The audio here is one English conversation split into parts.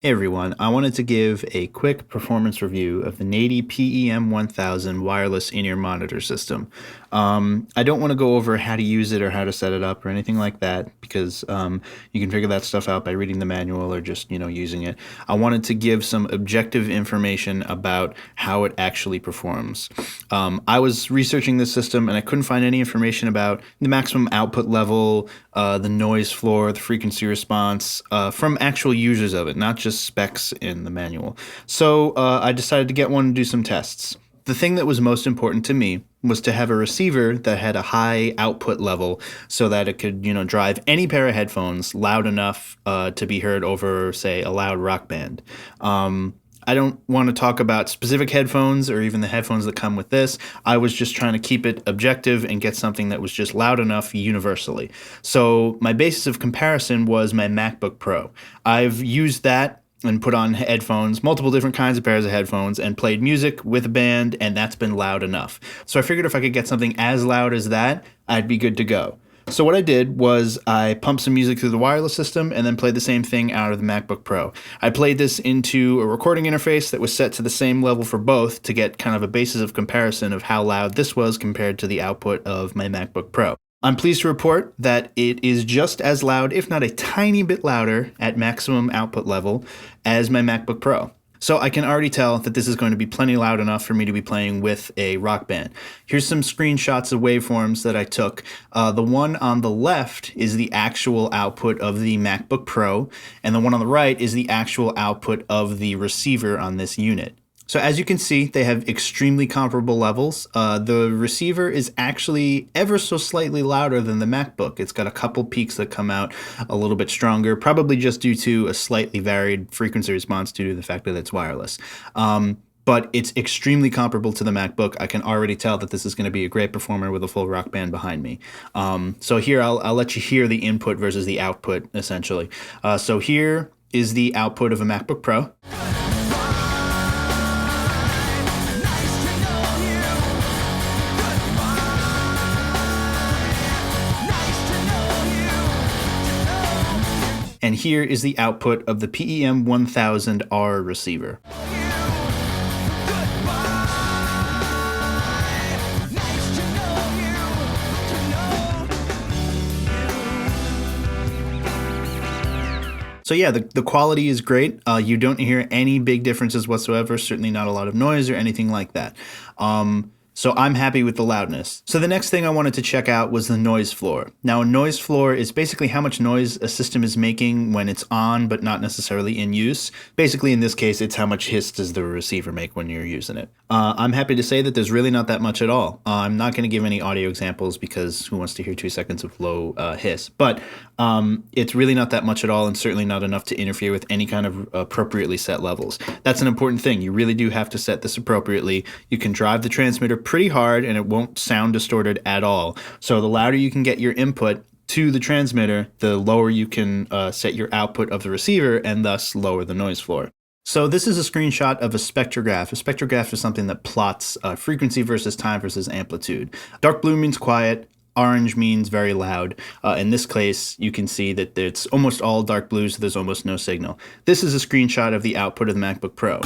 Hey everyone, I wanted to give a quick performance review of the Nady PEM-1000 wireless in-ear monitor system. I don't want to go over how to use it or how to set it up or anything like that because you can figure that stuff out by reading the manual or just, using it. I wanted to give some objective information about how it actually performs. I was researching this system and I couldn't find any information about the maximum output level, the noise floor, the frequency response from actual users of it, not just specs in the manual. So I decided to get one and do some tests. The thing that was most important to me was to have a receiver that had a high output level so that it could, drive any pair of headphones loud enough to be heard over, say, a loud rock band. I don't want to talk about specific headphones or even the headphones that come with this. I was just trying to keep it objective and get something that was just loud enough universally. So my basis of comparison was my MacBook Pro. I've used that and put on headphones, multiple different kinds of pairs of headphones, and played music with a band, and that's been loud enough. So I figured if I could get something as loud as that, I'd be good to go. So what I did was I pumped some music through the wireless system and then played the same thing out of the MacBook Pro. I played this into a recording interface that was set to the same level for both to get kind of a basis of comparison of how loud this was compared to the output of my MacBook Pro. I'm pleased to report that it is just as loud, if not a tiny bit louder, at maximum output level as my MacBook Pro. So I can already tell that this is going to be plenty loud enough for me to be playing with a rock band. Here's some screenshots of waveforms that I took. The one on the left is the actual output of the MacBook Pro, and the one on the right is the actual output of the receiver on this unit. So as you can see, they have extremely comparable levels. The receiver is actually ever so slightly louder than the MacBook. It's got a couple peaks that come out a little bit stronger, probably just due to a slightly varied frequency response due to the fact that it's wireless. But it's extremely comparable to the MacBook. I can already tell that this is going to be a great performer with a full rock band behind me. So here, I'll let you hear the input versus the output, essentially. So here is the output of a MacBook Pro. And here is the output of the PEM-1000R receiver. So yeah, the quality is great. You don't hear any big differences whatsoever, certainly not a lot of noise or anything like that. So I'm happy with the loudness. So the next thing I wanted to check out was the noise floor. Now, a noise floor is basically how much noise a system is making when it's on, but not necessarily in use. Basically, in this case, it's how much hiss does the receiver make when you're using it. I'm happy to say that there's really not that much at all. I'm not going to give any audio examples because who wants to hear 2 seconds of low hiss? But it's really not that much at all, and certainly not enough to interfere with any kind of appropriately set levels. That's an important thing. You really do have to set this appropriately. You can drive the transmitter pretty hard and it won't sound distorted at all. So the louder you can get your input to the transmitter, the lower you can set your output of the receiver and thus lower the noise floor. So this is a screenshot of a spectrograph. A spectrograph is something that plots frequency versus time versus amplitude. Dark blue means quiet. Orange means very loud. In this case, you can see that it's almost all dark blue, so there's almost no signal. This is a screenshot of the output of the MacBook Pro.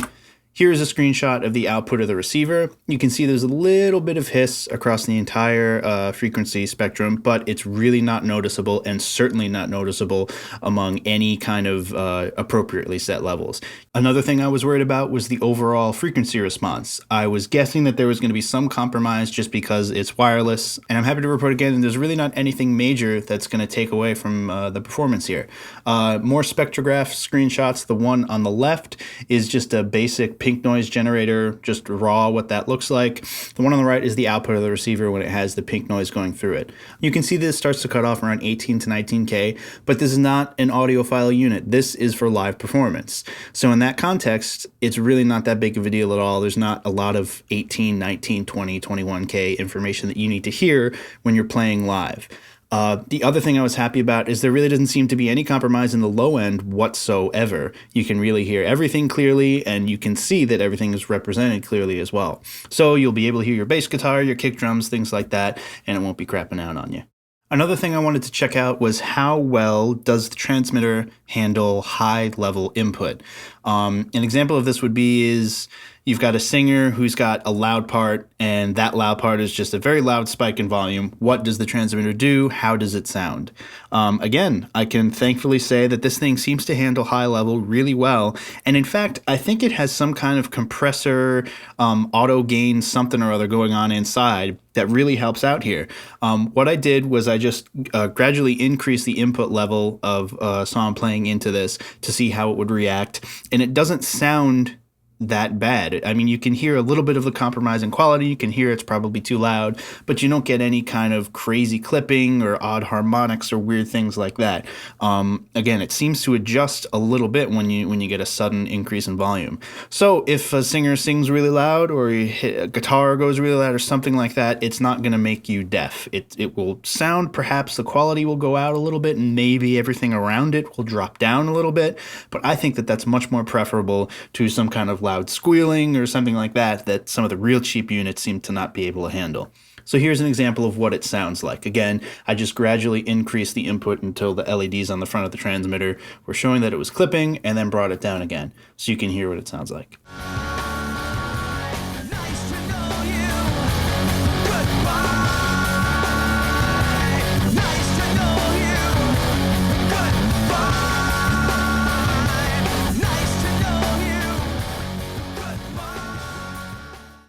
Here's a screenshot of the output of the receiver. You can see there's a little bit of hiss across the entire frequency spectrum, but it's really not noticeable and certainly not noticeable among any kind of appropriately set levels. Another thing I was worried about was the overall frequency response. I was guessing that there was going to be some compromise just because it's wireless, and I'm happy to report again that there's really not anything major that's going to take away from the performance here. More spectrograph screenshots. The one on the left is just a basic pink noise generator, just raw what that looks like. The one on the right is the output of the receiver when it has the pink noise going through it. You can see this starts to cut off around 18 to 19K, but this is not an audiophile unit. This is for live performance. So in that context, it's really not that big of a deal at all. There's not a lot of 18, 19, 20, 21K information that you need to hear when you're playing live. The other thing I was happy about is there really doesn't seem to be any compromise in the low end whatsoever. You can really hear everything clearly, and you can see that everything is represented clearly as well. So you'll be able to hear your bass guitar, your kick drums, things like that, and it won't be crapping out on you. Another thing I wanted to check out was how well does the transmitter handle high level input. An example of this would be is you've got a singer who's got a loud part, and that loud part is just a very loud spike in volume. What does the transmitter do? How does it sound? Again, I can thankfully say that this thing seems to handle high level really well. And in fact, I think it has some kind of compressor, auto gain, something or other going on inside that really helps out here. What I did was I just gradually increased the input level of a song playing into this to see how it would react. And it doesn't sound that bad. I mean, you can hear a little bit of the compromise in quality. You can hear it's probably too loud, but you don't get any kind of crazy clipping or odd harmonics or weird things like that. Again, it seems to adjust a little bit when you get a sudden increase in volume. So if a singer sings really loud or a guitar goes really loud or something like that, it's not going to make you deaf. It will sound, perhaps the quality will go out a little bit and maybe everything around it will drop down a little bit, but I think that that's much more preferable to some kind of loud squealing or something like that some of the real cheap units seem to not be able to handle. So here's an example of what it sounds like. Again, I just gradually increased the input until the LEDs on the front of the transmitter were showing that it was clipping, and then brought it down again so you can hear what it sounds like.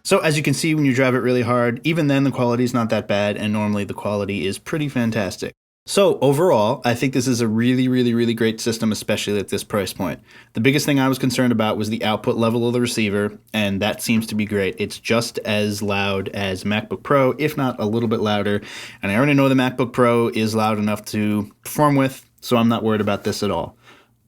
So as you can see, when you drive it really hard, even then the quality is not that bad, and normally the quality is pretty fantastic. So overall, I think this is a really, really, really great system, especially at this price point. The biggest thing I was concerned about was the output level of the receiver, and that seems to be great. It's just as loud as MacBook Pro, if not a little bit louder, and I already know the MacBook Pro is loud enough to perform with, so I'm not worried about this at all.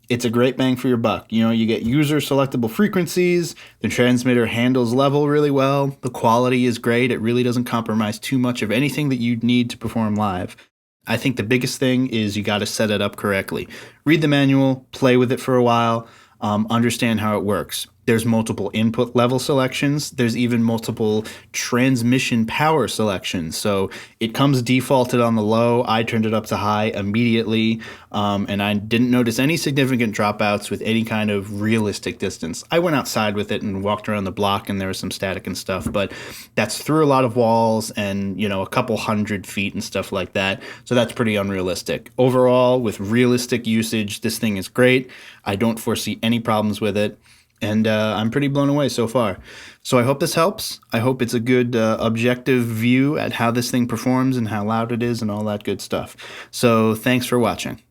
It's a great bang for your buck. You know, you get user selectable frequencies, the transmitter handles level really well, the quality is great, it really doesn't compromise too much of anything that you'd need to perform live. I think the biggest thing is you got to set it up correctly. Read the manual, play with it for a while, understand how it works. There's multiple input level selections. There's even multiple transmission power selections. So it comes defaulted on the low. I turned it up to high immediately, and I didn't notice any significant dropouts with any kind of realistic distance. I went outside with it and walked around the block, and there was some static and stuff, but that's through a lot of walls and, you know, a couple 100 feet and stuff like that. So that's pretty unrealistic. Overall, with realistic usage, this thing is great. I don't foresee any problems with it. And I'm pretty blown away so far. So I hope this helps. I hope it's a good objective view at how this thing performs and how loud it is and all that good stuff. So thanks for watching.